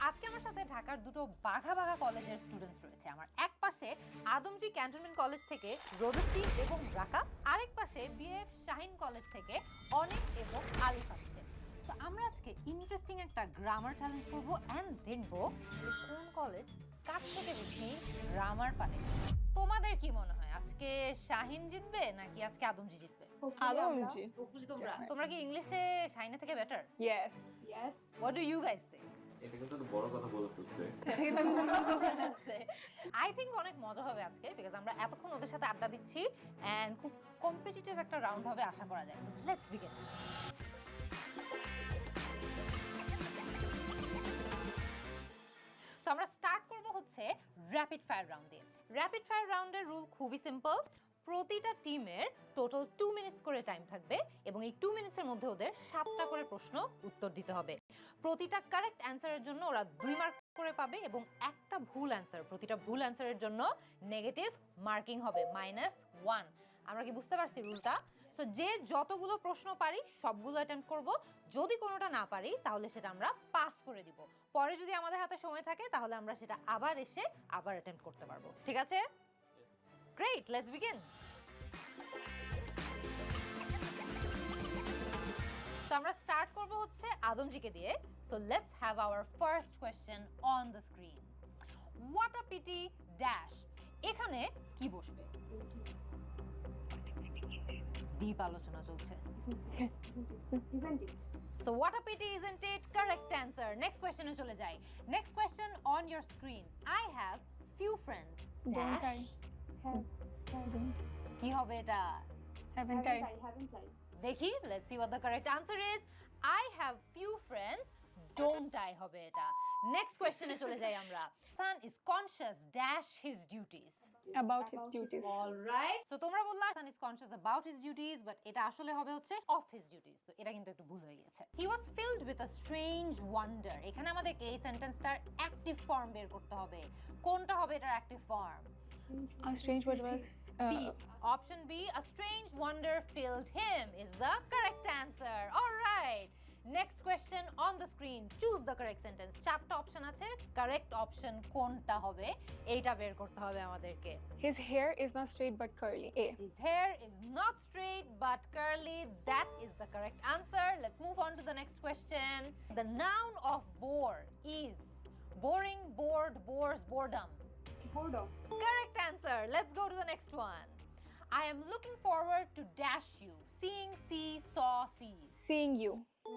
আজকে আমার সাথে ঢাকার দুটো বাঘা বাঘা কলেজের স্টুডেন্টস রয়েছে। আমার এক পাশে আদমজী ক্যান্টনমেন্ট কলেজ থেকে রোদস্তি এবং রাকা, আরেক পাশে বিএফ শাহিন কলেজ থেকে অনেক এবং আলিফ আসছে। তো আমরা আজকে ইন্টারেস্টিং একটা গ্রামার চ্যালেঞ্জ করবো অ্যান্ড দেখবো যে কোন কলেজ কার থেকে বেশি গ্রামার পারে। তোমাদের কি মনে হয় আজকে শাহিন জিতবে নাকি আজকে আদমজী জিতবে? আদমজী। তোমরা কি ইংলিশে শাহিনের থেকে better? Yes. What do you guys think? এটা কিন্তু বড় কথা বলে ফেলছে। আই থিঙ্ক অনেক মজা হবে আজকে বিকজ আমরা এতক্ষণ ওদের সাথে আড্ডা দিচ্ছি এন্ড খুব কম্পিটিটিভ একটা রাউন্ড হবে আশা করা যায়। So let's begin. সো আমরা স্টার্ট করব হচ্ছে র্যাপিড ফায়ার রাউন্ড দিয়ে। র্যাপিড ফায়ার রাউন্ডের রুল খুবই সিম্পল। প্রতিটা টিমের টোটাল 2 মিনিটস করে টাইম থাকবে এবং এই 2 মিনিটসের মধ্যে ওদের 7টা করে প্রশ্ন উত্তর দিতে হবে। প্রতিটা কারেক্ট অ্যান্সারের জন্য ওরা 2 মার্ক করে পাবে এবং একটা ভুল অ্যান্সার, প্রতিটা ভুল অ্যান্সারের জন্য নেগেটিভ মার্কিং হবে -1। আমরা কি বুঝতে পারছি রুলটা? সো যে যতগুলো প্রশ্ন পারি সবগুলো অ্যাটেম্প্ট করব। যদি কোনোটা না পারি তাহলে সেটা আমরা পাস করে দিব। পরে যদি আমাদের হাতে সময় থাকে তাহলে আমরা সেটা আবার এসে আবার অ্যাটেম্প্ট করতে পারবো। ঠিক আছে? Great, let's begin. সো আমরা স্টার্ট করব হচ্ছে আদমজীকে দিয়ে। So let's have our first question on the screen. What a PT dash, এখানে কি বসবে? ডিপ আলোচনা চলছে। So what a pity, isn't it? Correct answer. Next question এ চলে যাই। Next question on your screen. I have few friends. Don't I? কি হবে এটা? Haven't I? দেখি, let's see what the correct answer is. I have few friends. Don't I হবে এটা। Next question এ চলে যাই আমরা। Son is conscious dash his duties. About his duties. All right. So তোমরা বললা son is conscious about his duties, but এটা আসলে হবে হচ্ছে of his duties. So এটা কিন্তু একটু ভুল হয়ে গেছে। He was filled with a strange wonder. এখানে আমাদেরকে এই সেন্টেন্সটার অ্যাক্টিভ ফর্ম বের করতে হবে। কোনটা হবে এটার active form? A strange word was B. Option B, a strange wonder filled him is the correct answer. All right. Next question on the screen. Choose the correct sentence. চারটা option আছে, correct option কোনটা হবে এইটা বের করতে হবে আমাদেরকে। his hair is not straight but curly. A. His hair is not straight but curly. That is the correct answer. Let's move on to the next question. The noun of bore is boring, bored, bores, boredom. Correct answer. Let's go to the next one. I am looking forward to dash you. Seeing, see, saw, sees. Seeing you.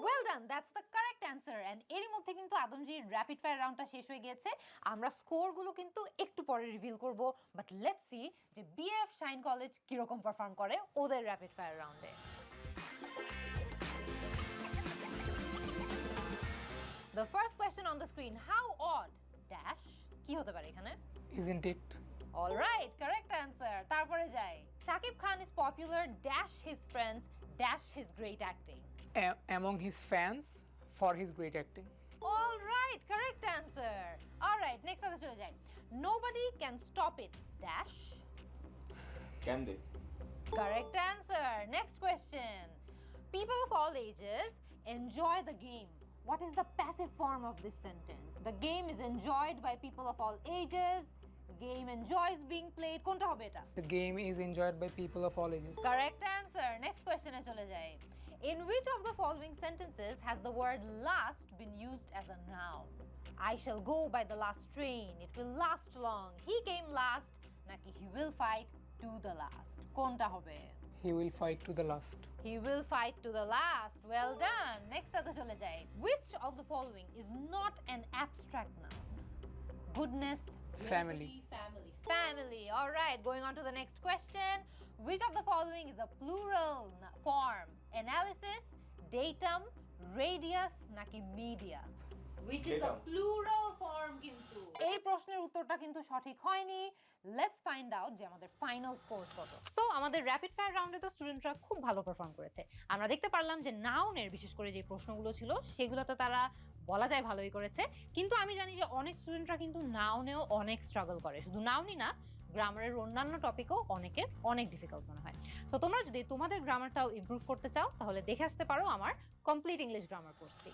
Well done, that's the correct answer. And এর মধ্যে কিন্তু আদমজির rapid fire রাউন্ডটা শেষ হয়ে গিয়েছে। আমরা স্কোরগুলো কিন্তু একটু পরে রিভিল করব, বাট লেটস সি যে বিএফ শাহিন কলেজ কিরকম পারফর্ম করে ওদের র্যাপিড ফায়ার রাউন্ডে। The first question on the screen, how odd dash কি হতে পারে এখানে? Isn't it? All right, correct answer. তারপরে যাই। Shakib Khan is popular dash his friends dash his great acting. Among his fans for his great acting. All right, correct answer. All right, next answer চলে যাই। Nobody can stop it dash. Can they? Correct answer. Next question. People of all ages enjoy the game. What is the passive form of this sentence? The game is enjoyed by people of all ages. Game enjoys being played. কোনটা হবে এটা? The game is enjoyed by people of all ages. Correct answer. Next question এ চলে যাই। In which of the following sentences has the word last been used as a noun? I shall go by the last train. It will last long. He came last. নাকি he will fight to the last. কোনটা হবে? He will fight to the last. He will fight to the last. Well done. Next সাথে চলে যাই। Which of the following is not an abstract noun? Goodness, Family. Family. All right, going on to the next question. Which of the following is a plural form? Analysis, datum, radius, naki media? Which is a Datum. plural form কিন্তু। এই প্রশ্নের উত্তরটা কিন্তু সঠিক হয়নি। Let's find out যে আমাদের final scores কত। সো আমাদের র্যাপিড ফায়ার রাউন্ডে তো স্টুডেন্টরা খুব ভালো পারফর্ম করেছে। আমরা দেখতে পারলাম যে নাউনের বিশেষ করে যে প্রশ্নগুলো ছিল সেগুলোতে তারা বলা যায় ভালোই করেছে, কিন্তু আমি জানি যে অনেক স্টুডেন্টরা কিন্তু নাউনেও অনেক স্ট্রাগল করে। শুধু নাউনই না, গ্রামারের অন্যান্য টপিকও অনেকের অনেক ডিফিকাল্ট মনে হয়। সো তোমরা যদি তোমাদের গ্রামারটাও ইমপ্রুভ করতে চাও তাহলে দেখে আসতে পারো আমার কমপ্লিট ইংলিশ গ্রামার কোর্সটি।